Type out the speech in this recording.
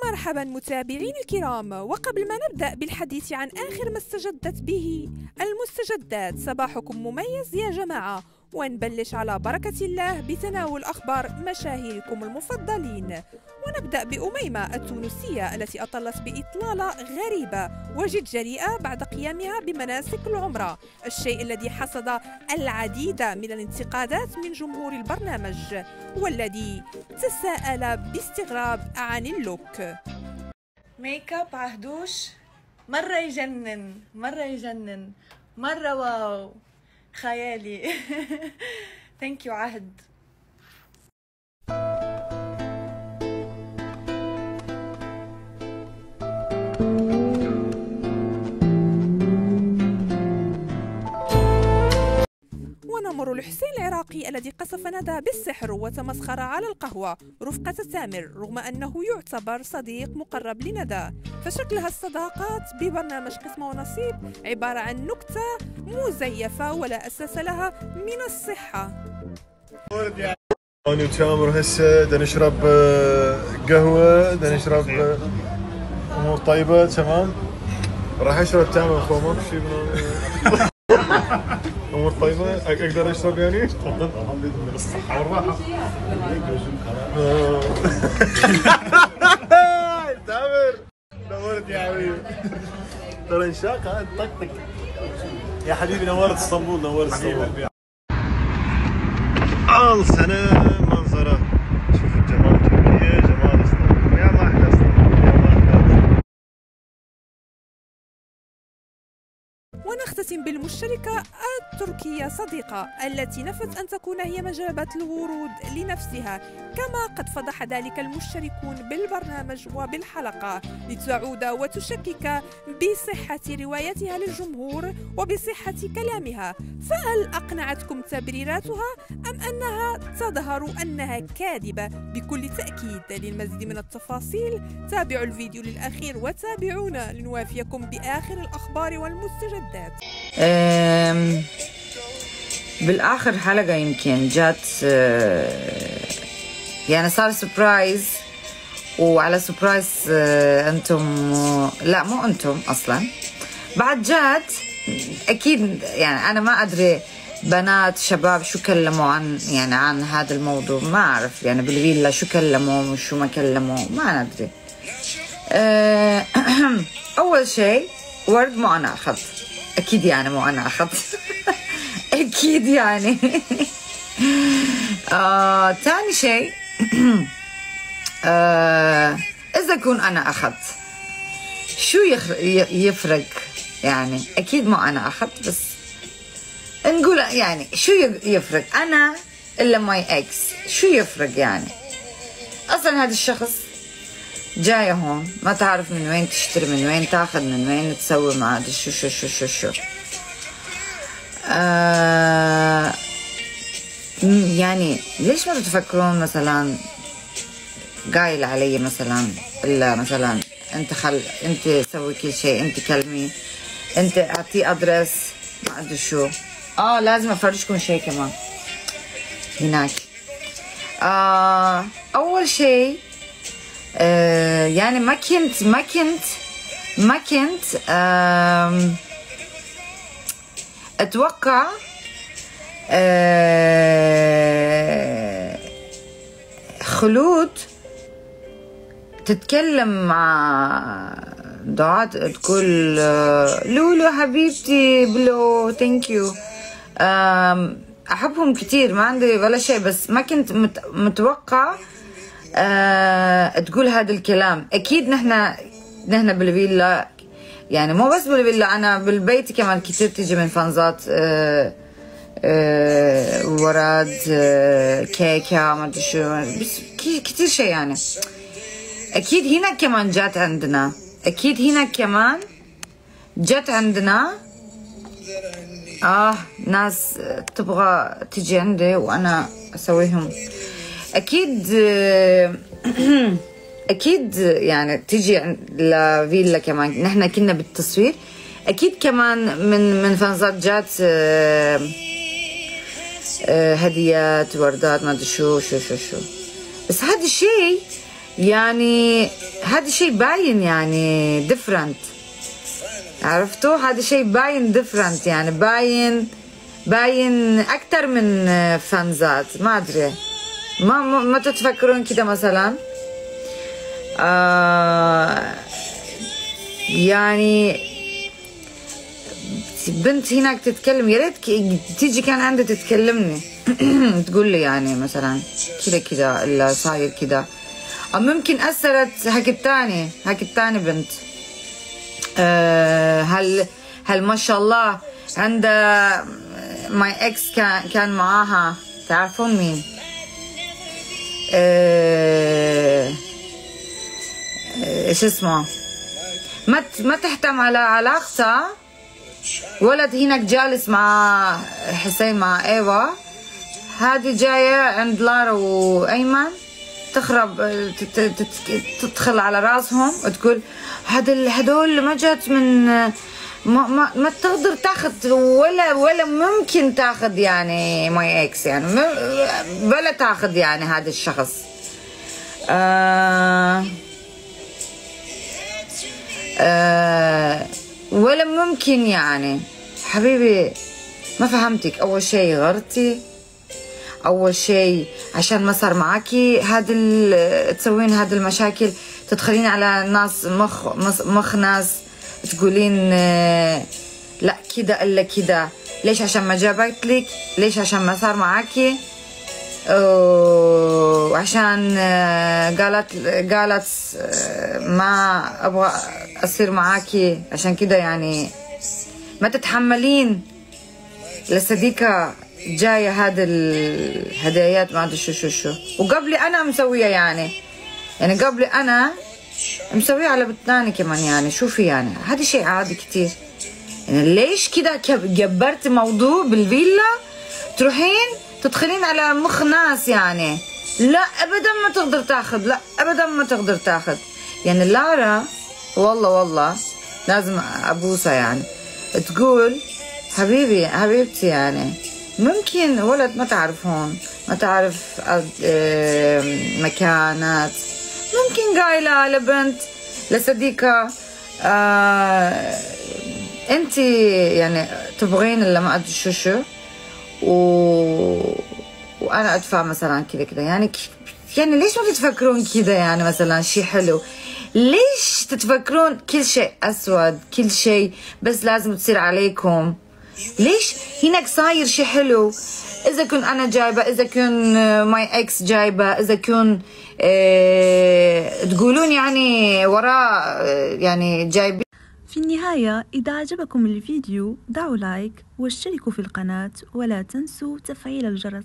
مرحبا متابعين الكرام، وقبل ما نبدأ بالحديث عن آخر ما استجدت به المستجدات، صباحكم مميز يا جماعة، ونبلش على بركة الله بتناول أخبار مشاهيركم المفضلين. ونبدأ بأميمة التونسية التي أطلت بإطلالة غريبة وجد جريئة بعد قيامها بمناسك العمرة، الشيء الذي حصد العديد من الانتقادات من جمهور البرنامج، والذي تساءل باستغراب عن اللوك. ميك اب عهدوش مرة يجنن، مرة يجنن، مرة واو، خيالي. ثانك يو عهد. ونمر لحسين العراقي الذي قصف ندى بالسحر وتمسخر على القهوة رفقة تامر، رغم أنه يعتبر صديق مقرب لندى، فشكلها الصداقات ببرنامج قسمة ونصيب عبارة عن نكتة مزيفة ولا أساس لها من الصحة. أنا وتامر هسه بدنا نشرب قهوة، بدنا نشرب أمور طيبة تمام. راح أشرب تامر أخو ماكو شيء من أمور طيبة. أقدر أشرب يعني؟ تفضل. الحمد لله بالصحة والراحة. تامر نورت يا حبيبي. ترى انشاق هذا طقطق يا حبيبي. نورت اسطنبول، نورت اسطنبول. سنة منظرة، شوف الجمال، يا جمال اسطنبول، يا ما أحلى اسطنبول، يا ما أحلى. ونختتم بالمشتركة التركية صديقة التي نفت أن تكون هي من جلبت الورود لنفسها، كما قد فضح ذلك المشتركون بالبرنامج وبالحلقة لتعود وتشكك بصحة روايتها للجمهور وبصحة كلامها. فهل أقنعتكم تبريراتها أم أنها تظهر أنها كاذبة؟ بكل تأكيد. للمزيد من التفاصيل تابعوا الفيديو للأخير وتابعونا لنوافيكم بآخر الأخبار والمستجدات. بالآخر حلقة يمكن جات يعني صار سبرايز، وعلى سبرايز أنتم، لا مو أنتم أصلا، بعد جات أكيد يعني أنا ما أدري بنات شباب شو كلموا عن يعني عن هذا الموضوع، ما أعرف يعني بالفيلا شو كلموا وشو ما كلموا ما ندري. أول شيء ورد مو أنا أخذت، أكيد يعني مو أنا أخذت. أكيد يعني. تاني شيء إذا كون أنا أخذت شو يفرق يعني؟ أكيد مو أنا أخذت، بس نقول يعني شو يفرق أنا إلا ماي إكس، شو يفرق يعني؟ أصلا هذا الشخص جاية هون ما تعرف من وين تشتري، من وين تاخذ، من وين تسوي مع شو شو شو شو شو. يعني ليش ما تفكرون مثلا قايل علي مثلا إلا مثلا انت انت سوي كل شيء، انت كلمي، انت اعطيه ادرس، ما ادري شو. لازم افرجكم شيء كمان هناك. اول شيء يعني ما كنت اتوقع خلود تتكلم مع دعاء تقول لولو حبيبتي بلو ثانك يو، احبهم كتير ما عندي ولا شيء، بس ما كنت متوقع تقول هذا الكلام. اكيد نحن بالفيلا يعني مو بس بالفيلا، انا بالبيت كمان كتير تيجي من فانزات ورد كيكه ما ادري شو، بس كتير شيء يعني. اكيد هنا كمان جات عندنا، اكيد هنا كمان جات عندنا ناس تبغى تيجي عندي وانا اسويهم. اكيد اكيد يعني تيجي لفيلا كمان، نحن كنا بالتصوير اكيد كمان من فانزات جات هديات وردات ما ادري شو. بس هذا الشيء يعني هذا شيء باين يعني different. عرفتوا؟ هذا شيء باين different، يعني باين أكتر من فانزات. ما أدري، ما تتفكرون كده مثلا؟ يعني بنت هناك تتكلم، يا ريت تيجي كان عندها تتكلمني تقول لي يعني مثلا كده اللي صاير كده. أو ممكن أثرت هاك التاني بنت. هل ما شاء الله عندها ماي اكس كان معاها، تعرفون مين؟ ايش اسمه؟ ما تهتم على علاقتها. ولد هناك جالس مع حسين مع ايوا، هذه جايه عند لارا وايمن تخرب تدخل على راسهم وتقول هدول ما جات من ما تقدر تاخذ ولا ممكن تاخذ يعني ماي اكس، يعني ولا تاخذ يعني هذا الشخص. ولا ممكن يعني. حبيبي ما فهمتك. اول شيء غلطتي، اول شيء عشان ما صار معاكي تسوين هذه المشاكل، تدخلين على ناس مخ ناس تقولين لا كده الا كده. ليش؟ عشان ما جابت لك؟ ليش؟ عشان ما صار معاكي؟ وعشان قالت ما ابغى اصير معاكي، عشان كده يعني ما تتحملين لصديقة جاية هذا الهدايات ما ادري شو. وقبلي انا مسوية يعني قبلي انا مسوية على بتناني كمان يعني. شوفي يعني هذا شيء عادي كتير. يعني ليش كده كبرت موضوع بالفيلا تروحين تدخلين على مخ ناس يعني؟ لا ابدا ما تقدر تاخذ، لا ابدا ما تقدر تاخذ. يعني لارا والله لازم ابوسها يعني، تقول حبيبتي يعني ممكن ولد ما تعرفون، ما تعرف مكانات، ممكن قايلة لبنت لصديقة انت يعني تبغين اللي ما ادري شو وانا ادفع مثلا كذا يعني ليش ما تتفكرون كذا يعني مثلا شيء حلو؟ ليش تتفكرون كل شيء اسود، كل شيء بس لازم تصير عليكم؟ ليش هناك صاير شيء حلو؟ اذا كنت انا جايبه، اذا كن ماي اكس جايبه، اذا كن تقولون يعني وراء يعني جايبين. في النهاية إذا عجبكم الفيديو دعوا لايك واشتركوا في القناة ولا تنسوا تفعيل الجرس.